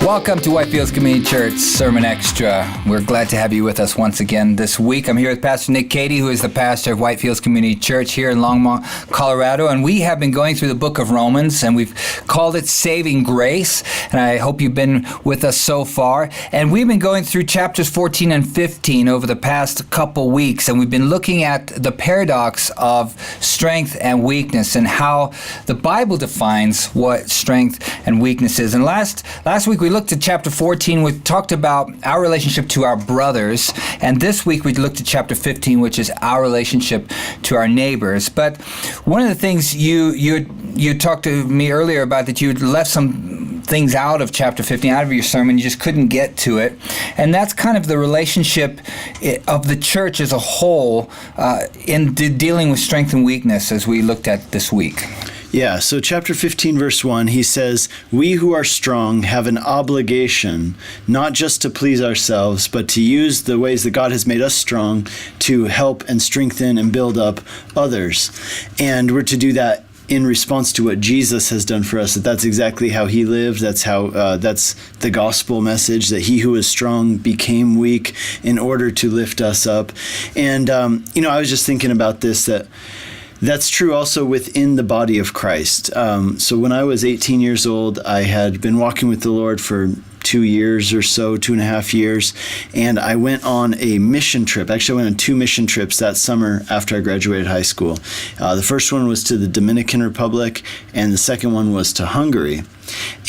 Welcome to Whitefields Community Church Sermon Extra. We're glad to have you with us once again this week. I'm here with Pastor Nick Cady, who is the pastor of Whitefields Community Church here in Longmont, Colorado. And we have been going through the book of Romans, and we've called it Saving Grace. And I hope you've been with us so far. And we've been going through chapters 14 and 15 over the past couple weeks. And we've been looking at the paradox of strength and weakness and how the Bible defines what strength and weakness is. And last week we looked at chapter 14. We talked about our relationship to our brothers. And this week we looked at chapter 15, which is our relationship to our neighbors. But one of the things you talked to me earlier about, that you left some things out of chapter 15, out of your sermon. You just couldn't get to it. And that's kind of the relationship of the church as a whole in dealing with strength and weakness, as we looked at this week. Yeah, so chapter 15, verse 1, he says, "We who are strong have an obligation not just to please ourselves, but to use the ways that God has made us strong to help and strengthen and build up others." And we're to do that in response to what Jesus has done for us. That's exactly how he lived. That's how that's the gospel message, that he who is strong became weak in order to lift us up. And, I was just thinking about this, that's true also within the body of Christ. So when I was 18 years old, I had been walking with the Lord for 2 years or so, 2.5 years, and I went on a mission trip. Actually, I went on 2 mission trips that summer after I graduated high school. The first one was to the Dominican Republic, and the second one was to Hungary.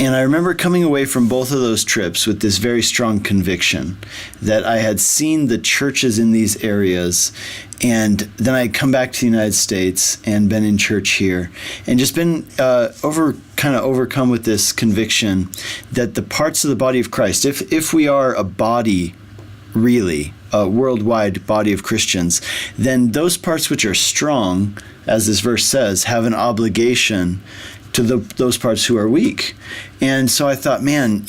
And I remember coming away from both of those trips with this very strong conviction that I had seen the churches in these areas, and then I had come back to the United States and been in church here, and just been overcome with this conviction that the parts of the body of Christ, if we are a body, really, a worldwide body of Christians, then those parts which are strong, as this verse says, have an obligation to those parts who are weak. And so I thought, man,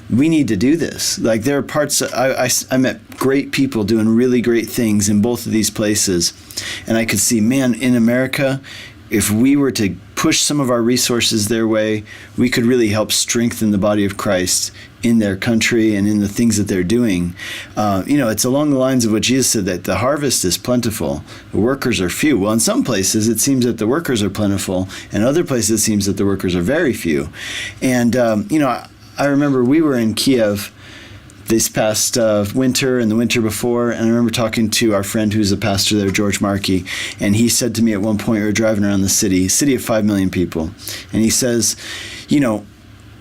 we need to do this. Like, there are parts, I met great people doing really great things in both of these places. And I could see, man, in America, if we were to push some of our resources their way, we could really help strengthen the body of Christ in their country and in the things that they're doing. It's along the lines of what Jesus said, that the harvest is plentiful, the workers are few. Well, in some places it seems that the workers are plentiful, and other places it seems that the workers are very few. And, I remember we were in Kiev this past winter and the winter before, and I remember talking to our friend who's a pastor there, George Markey, and he said to me at one point, we were driving around the city of 5 million people, and he says,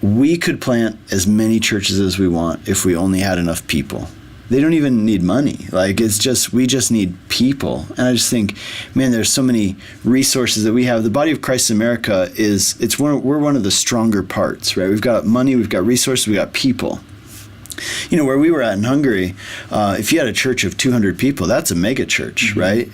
we could plant as many churches as we want if we only had enough people. They don't even need money. We just need people. And I just think, man, there's so many resources that we have. The body of Christ in America we're one of the stronger parts, right? We've got money, we've got resources, we've got people. Where we were at in Hungary, if you had a church of 200 people, that's a mega church, mm-hmm. right?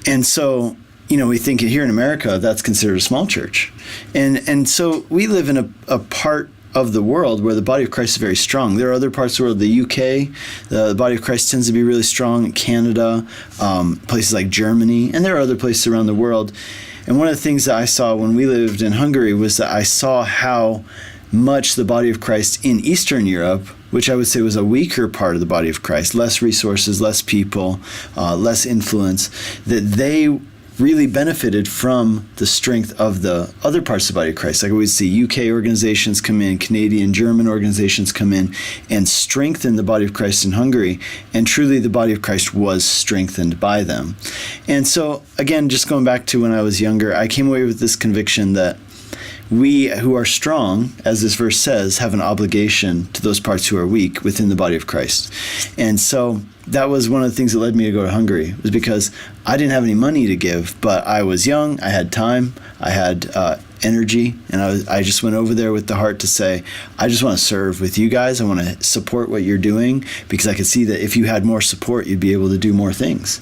And so, we think here in America, that's considered a small church. And so we live in a part of the world where the body of Christ is very strong. There are other parts of the world, the UK, the body of Christ tends to be really strong, Canada, places like Germany, and there are other places around the world. And one of the things that I saw when we lived in Hungary was that I saw how much the body of Christ in Eastern Europe, which I would say was a weaker part of the body of Christ, less resources, less people, less influence, that they really benefited from the strength of the other parts of the body of Christ. Like we would see UK organizations come in, Canadian, German organizations come in and strengthen the body of Christ in Hungary. And truly the body of Christ was strengthened by them. And so, again, just going back to when I was younger, I came away with this conviction that we who are strong, as this verse says, have an obligation to those parts who are weak within the body of Christ. And so that was one of the things that led me to go to Hungary, was because I didn't have any money to give, but I was young, I had time, I had energy, and I just went over there with the heart to say, I just want to serve with you guys. I want to support what you're doing, because I could see that if you had more support, you'd be able to do more things.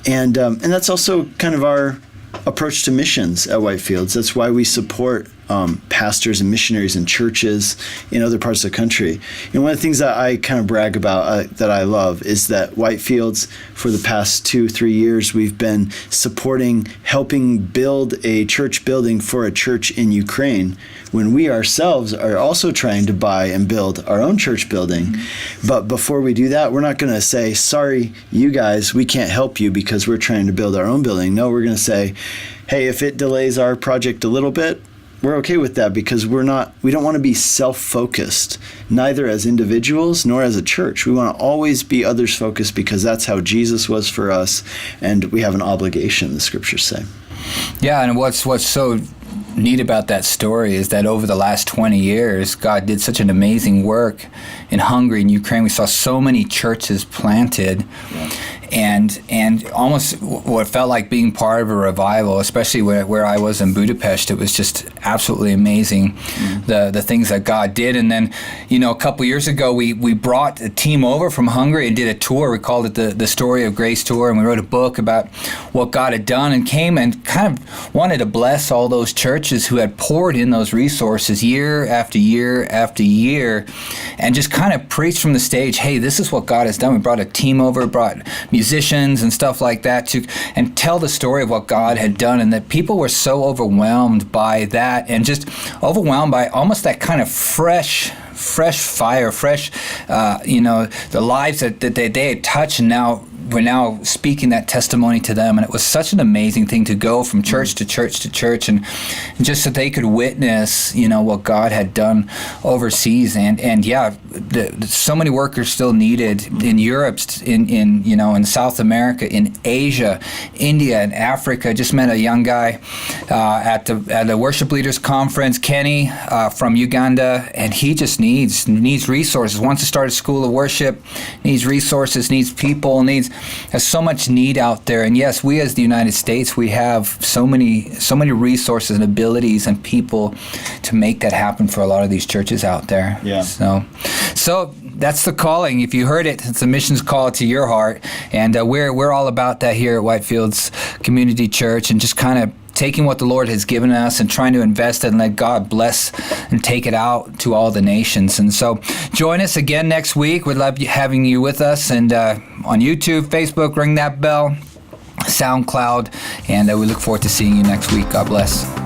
And that's also kind of our approach to missions at Whitefields. That's why we support pastors and missionaries and churches in other parts of the country. And one of the things that I kind of brag about that I love is that Whitefields, for the past 2-3 years, we've been helping build a church building for a church in Ukraine, when we ourselves are also trying to buy and build our own church building. But before we do that, we're not going to say, sorry, you guys, we can't help you because we're trying to build our own building. No, we're going to say, hey, if it delays our project a little bit, we're okay with that, because we don't want to be self-focused, neither as individuals nor as a church. We want to always be others focused, because that's how Jesus was for us, and we have an obligation, the scriptures say. Yeah, and what's so neat about that story is that over the last 20 years, God did such an amazing work in Hungary and Ukraine. We saw so many churches planted. Yeah. And almost what felt like being part of a revival, especially where I was in Budapest. It was just absolutely amazing, the things that God did. And then, a couple years ago, we brought a team over from Hungary and did a tour. We called it the Story of Grace Tour, and we wrote a book about what God had done, and came and kind of wanted to bless all those churches who had poured in those resources year after year after year, and just kind of preached from the stage, hey, this is what God has done. We brought a team over, brought musicians and stuff like that and tell the story of what God had done, and that people were so overwhelmed by that, and just overwhelmed by almost that kind of fresh fire, the lives that they had touched, and now we're now speaking that testimony to them. And it was such an amazing thing to go from church to church to church, and just so they could witness, what God had done overseas. And yeah, so many workers still needed in Europe, in South America, in Asia, India, and Africa. Just met a young guy at the Worship Leaders Conference, Kenny from Uganda, and he just needs resources. Wants to start a school of worship, needs resources, needs people, there's so much need out there. And yes, we as the United States, we have so many resources and abilities and people to make that happen for a lot of these churches out there. Yeah. So that's the calling. If you heard it, it's a missions call to your heart, and we're all about that here at Whitefields Community Church, and just kind of taking what the Lord has given us and trying to invest it and let God bless and take it out to all the nations. And so join us again next week. We'd love having you with us, and on YouTube, Facebook, ring that bell, SoundCloud, and we look forward to seeing you next week. God bless.